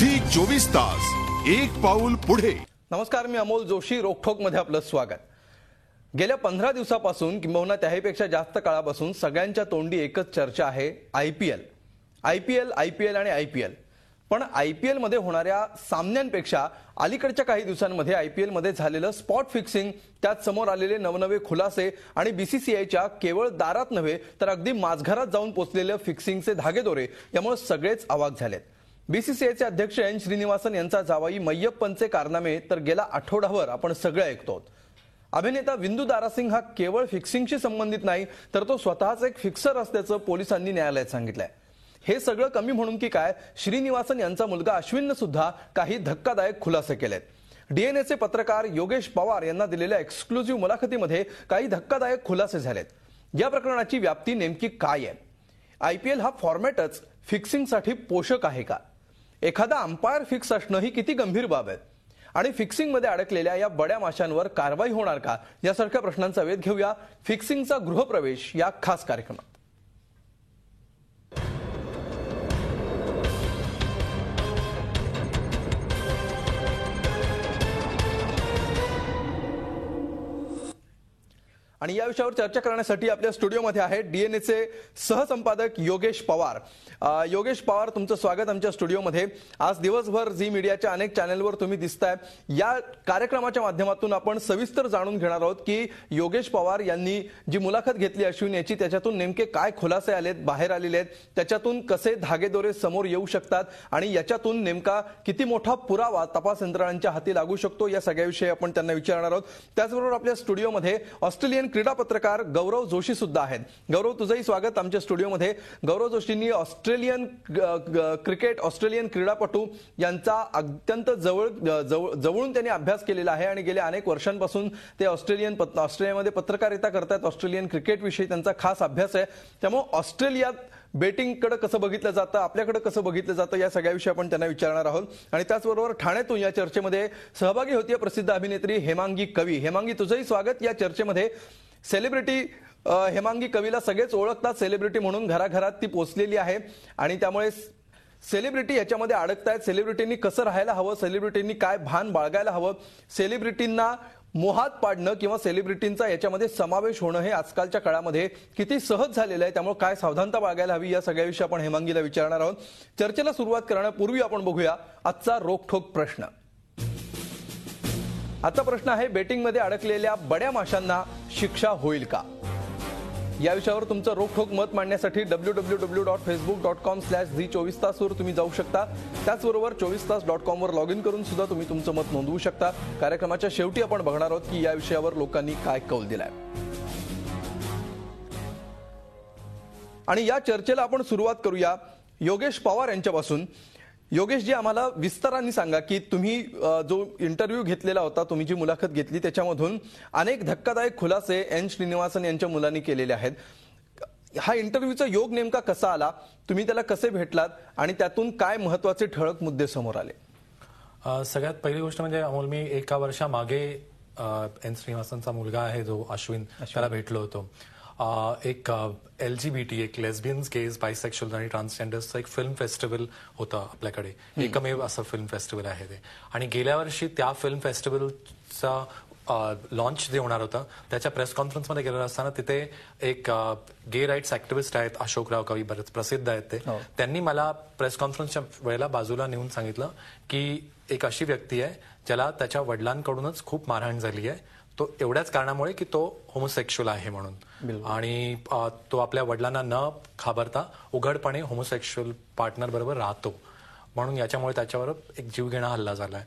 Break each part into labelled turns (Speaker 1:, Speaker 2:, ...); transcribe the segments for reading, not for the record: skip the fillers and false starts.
Speaker 1: Zee 24 तास एक पाऊल पुढे.
Speaker 2: नमस्कार, मी अमोल जोशी. रोखोक मध्ये आपलं स्वागत. गेल्या 15 दिवसापासून किंबहुना त्याहीपेक्षा जास्त काळापासून सगळ्यांच्या तोंडी एकच चर्चा आहे, आयपीएल आणि आयपीएल. पण आयपीएल मध्ये होणाऱ्या सामन्यांपेक्षा अलीकडच्या काही दिवसांमध्ये आयपीएल मध्ये झालेलं स्पॉट फिक्सिंग, त्यात समोर आलेले नवनवे खुलासे आणि बीसीसीआयच्या केवळ दारात नव्हे तर अगदी माझघरात जाऊन पोचलेले फिक्सिंगचे धागेदोरे यामुळे सगळेच अवाक झालेत. बीसीसीआयचे अध्यक्ष एन श्रीनिवासन यांचा जावाई मय्यप्पनचे कारनामे तर गेला आठवडाभर आपण सगळे ऐकतो. अभिनेता विंदू दारासिंग हा केवळ फिक्सिंगशी संबंधित नाही तर तो स्वतःच एक फिक्सर असल्याचं पोलिसांनी न्यायालयात सांगितलंय. हे सगळं कमी म्हणून की काय, श्रीनिवासन यांचा मुलगा अश्विनने सुद्धा काही धक्कादायक खुलासे केलेत. डीएनएचे पत्रकार योगेश पवार यांना दिलेल्या एक्सक्लुझिव्ह मुलाखतीमध्ये काही धक्कादायक खुलासे झालेत. या प्रकरणाची व्याप्ती नेमकी काय आहे? आयपीएल हा फॉर्मॅटच फिक्सिंगसाठी पोषक आहे का? एखादा अंपायर फिक्स असणं ही किती गंभीर बाब आहे? आणि फिक्सिंगमध्ये अडकलेल्या या बड्या माशांवर कारवाई होणार का, यासारख्या प्रश्नांचा वेध घेऊया फिक्सिंगचा गृहप्रवेश या खास कार्यक्रमात. आणि या विषयावर चर्चा करण्यासाठी आपल्या स्टुडिओमध्ये आहे डीएनएचे सहसंपादक योगेश पवार. योगेश पवार, तुमचं स्वागत आमच्या स्टुडिओमध्ये. आज दिवसभर झी मीडियाच्या अनेक चॅनलवर तुम्ही दिसताय. या कार्यक्रमाच्या माध्यमातून आपण सविस्तर जाणून घेणार आहोत की योगेश पवार यांनी जी मुलाखत घेतली अश्विन याची, त्याच्यातून नेमके काय खुलासे आलेत, बाहेर आलेले आहेत, त्याच्यातून कसे धागेदोरे समोर येऊ शकतात आणि याच्यातून नेमका किती मोठा पुरावा तपास यंत्रणांच्या हाती लागू शकतो, या सगळ्याविषयी आपण त्यांना विचारणार आहोत. त्याचबरोबर आपल्या स्टुडिओमध्ये ऑस्ट्रेलियन क्रीडा पत्रकार गौरव जोशी सुद्धा आहेत. गौरव, तुझंही स्वागत आमच्या स्टुडिओमध्ये. गौरव जोशींनी ऑस्ट्रेलियन क्रीडापटू यांचा अत्यंत जवळून त्यांनी अभ्यास केलेला आहे आणि गेल्या अनेक वर्षांपासून ते ऑस्ट्रेलियामध्ये पत्रकारिता करतात. ऑस्ट्रेलियन क्रिकेट विषयी त्यांचा खास अभ्यास आहे. त्यामुळे ऑस्ट्रेलियात बेटिंगकडे कसं बघितलं जातं, आपल्याकडे कसं बघितलं जातं, या सगळ्याविषयी आपण त्यांना विचारणार आहोत. आणि त्याचबरोबर ठाण्यातून या चर्चेमध्ये सहभागी होती प्रसिद्ध अभिनेत्री हेमांगी कवी. हेमांगी, तुझंही स्वागत या चर्चेमध्ये. सेलिब्रिटी हेमांगी कवीला सगळेच ओळखतात सेलिब्रिटी म्हणून, घराघरात ती पोचलेली आहे आणि त्यामुळे सेलिब्रिटी याच्यामध्ये अडकतायत. सेलिब्रिटींनी कसं राहायला हवं, सेलिब्रिटींनी काय भान बाळगायला हवं, सेलिब्रिटींना मोहात पाडणं किंवा सेलिब्रिटींचा याच्यामध्ये समावेश होणं हे आजकालच्या काळामध्ये किती सहज झालेलं आहे, त्यामुळे काय सावधानता बाळगायला हवी, या सगळ्याविषयी आपण हेमांगीला विचारणार आहोत. चर्चेला सुरुवात करण्यापूर्वी आपण बघूया आजचा रोखठोक प्रश्न. आजचा प्रश्न आहे, बेटिंगमध्ये अडकलेल्या बड्या माशांना शिक्षा होईल का? या विषयावर तुमचं रोखठोक मत मांडण्यासाठी www.facebook.com/झी24तास वर तुम्ही जाऊ शकता. त्याचबरोबर 24तास.com वर लॉग इन करून सुद्धा तुम्ही तुमचं मत नोंदवू शकता. कार्यक्रमाच्या शेवटी आपण बघणार आहोत की या विषयावर लोकांनी काय कौल दिलाय. आणि या चर्चेला आपण सुरुवात करूया योगेश पवार यांच्यापासून. योगेश जी, आम्हाला विस्ताराने सांगा की तुम्ही जो इंटरव्ह्यू घेतलेला होता, तुम्ही जी मुलाखत घेतली, त्याच्यामधून अनेक धक्कादायक खुलासे एन श्रीनिवासन यांच्या मुलांनी केलेले आहेत. हा इंटरव्ह्यूचा योग नेमका कसा आला, तुम्ही त्याला कसे भेटलात आणि त्यातून काय महत्वाचे ठळक मुद्दे समोर आले?
Speaker 3: सगळ्यात पहिली गोष्ट म्हणजे अमोल, मी एका वर्षामागे एन श्रीनिवासनचा मुलगा आहे जो अश्विन, त्याला भेटलो होतो. एक LGBT, एक लेस्बियन्स, गेज, बायसेक्शुअल आणि ट्रान्सजेंडर्सचं एक फिल्म फेस्टिवल होतं आपल्याकडे. एकमेव असं फिल्म फेस्टिवल आहे ते. आणि गेल्या वर्षी त्या फिल्म फेस्टिवलचा लॉन्च जे होणार होतं त्याच्या प्रेस कॉन्फरन्समध्ये गेलेलं असताना तिथे एक गे राईट्स ऍक्टिव्हिस्ट आहेत, अशोकराव कवी, बरेच प्रसिद्ध आहेत ते. त्यांनी मला प्रेस कॉन्फरन्सच्या वेळेला बाजूला नेऊन सांगितलं की एक अशी व्यक्ती आहे ज्याला त्याच्या वडिलांकडूनच खूप मारहाण झाली आहे, तो एवढ्याच कारणामुळे की तो होमोसेक्शुअल आहे म्हणून, आणि तो आपल्या वडिलांना न घाबरता उघडपणे होमोसेक्शुअल पार्टनर बरोबर राहतो, म्हणून याच्यामुळे त्याच्यावर एक जीवघेणा हल्ला झालाय.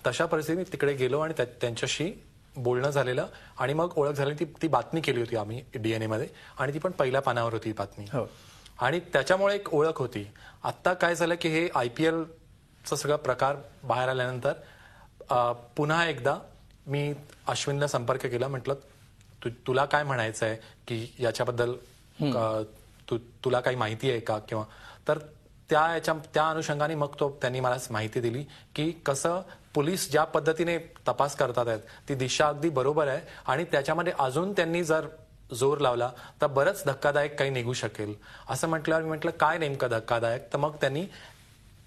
Speaker 3: तशा परिस्थितीत तिकडे गेलो आणि त्यांच्याशी बोलणं झालेलं आणि मग ओळख झाली. ती बातमी केली होती आम्ही डीएनए मध्ये आणि ती पण पहिल्या पानावर होती बातमी आणि त्याच्यामुळे एक ओळख होती. आता काय झालं की हे आयपीएलचा सगळा प्रकार बाहेर आल्यानंतर पुन्हा एकदा मी अश्विनला संपर्क केला. म्हटलं तुला काय म्हणायचं आहे की याच्याबद्दल तुला काही माहिती आहे का, किंवा तर त्या अनुषंगाने मग त्यांनी मला माहिती दिली की कसं पोलीस ज्या पद्धतीने तपास करतात आहेत ती दिशा अगदी बरोबर आहे आणि त्याच्यामध्ये अजून त्यांनी जर जोर लावला तर बरंच धक्कादायक काही निघू शकेल असं म्हटल्यावर मी म्हटलं काय नेमकं धक्कादायक, तर मग त्यांनी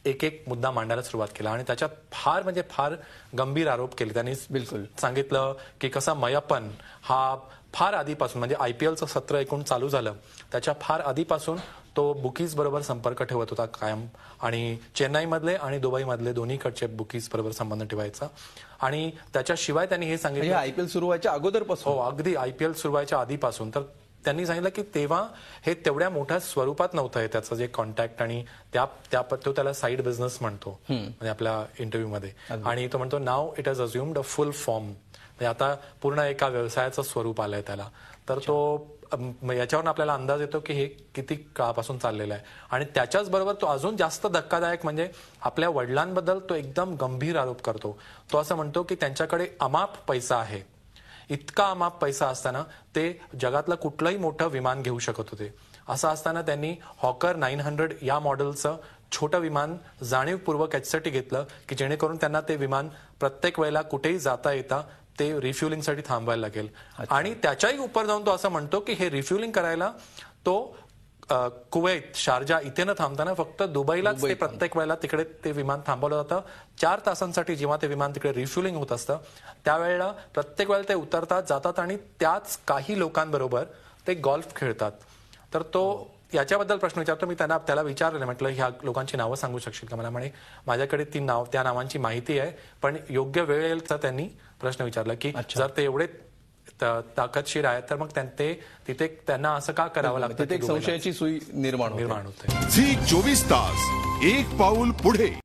Speaker 3: एक एक मुद्दा मांडायला सुरुवात केला आणि त्याच्यात फार म्हणजे फार गंभीर आरोप केले. त्यांनी
Speaker 2: बिलकुल
Speaker 3: सांगितलं की कसा मयप्पन हा फार आधीपासून म्हणजे IPLचं सत्र एकूण चालू झालं त्याच्या फार आधीपासून तो बुकीज बरोबर संपर्क ठेवत होता कायम आणि चेन्नईमधले आणि दुबईमधले दोन्हीकडचे बुकीज बरोबर संबंध ठेवायचा. आणि त्याच्याशिवाय त्यांनी हे सांगितलं
Speaker 2: IPL सुरू व्हायच्या अगोदरपासून.
Speaker 3: हो, अगदी IPL सुरू व्हायच्या आधीपासून. तर त्यांनी सांगितलं की तेव्हा हे तेवढ्या मोठ्या स्वरूपात नव्हतं हे त्याचं जे कॉन्टॅक्ट आणि तो त्याला साईड बिझनेस म्हणतो म्हणजे आपल्या इंटरव्ह्यूमध्ये. आणि तो म्हणतो now it has assumed a full form म्हणजे आता पूर्ण एका व्यवसायाचं स्वरूप आलंय त्याला. तर तो याच्यावरून आपल्याला अंदाज येतो की हे किती काळापासून चाललेलं आहे. आणि त्याच्याच बरोबर तो अजून जास्त धक्कादायक म्हणजे आपल्या वडिलांबद्दल तो एकदम गंभीर आरोप करतो. तो असं म्हणतो की त्यांच्याकडे अमाप पैसा आहे, इतका अमाप पैसा असताना ते जगातलं कुठलंही मोठं विमान घेऊ शकत होते. असं असताना त्यांनी हॉकर 900 या मॉडेलचं छोटं विमान जाणीवपूर्वक याच्यासाठी घेतलं की जेणेकरून त्यांना ते विमान प्रत्येक वेळेला कुठेही जाता येता ते रिफ्युलिंगसाठी थांबवायला लागेल. आणि त्याच्याही उपर जाऊन तो असं म्हणतो की हे रिफ्युलिंग करायला तो कुवैत, शारजा इथे न थांबताना फक्त दुबईलाच ते प्रत्येक वेळेला तिकडे ते विमान थांबवलं जातं. 4 तासांसाठी जेव्हा ते विमान तिकडे रिफ्युलिंग होत असतं त्यावेळेला प्रत्येक वेळेला ते उतरतात जातात आणि त्याच काही लोकांबरोबर ते गोल्फ खेळतात. तर तो याच्याबद्दल प्रश्न विचारतो. मी त्याला विचारलं, म्हटलं ह्या लोकांची नावं सांगू शकशील का. मला म्हणे माझ्याकडे त्या नावांची माहिती आहे पण योग्य वेळ येईल तर त्यांनी प्रश्न विचारला की जर ते एवढे ताकदशीर आहेत तर मग तिथे त्यांना असं का करावं लागतं.
Speaker 2: तिथे एक संशयाची सुई निर्माण होते.
Speaker 1: झी 24 तास एक पाऊल पुढे.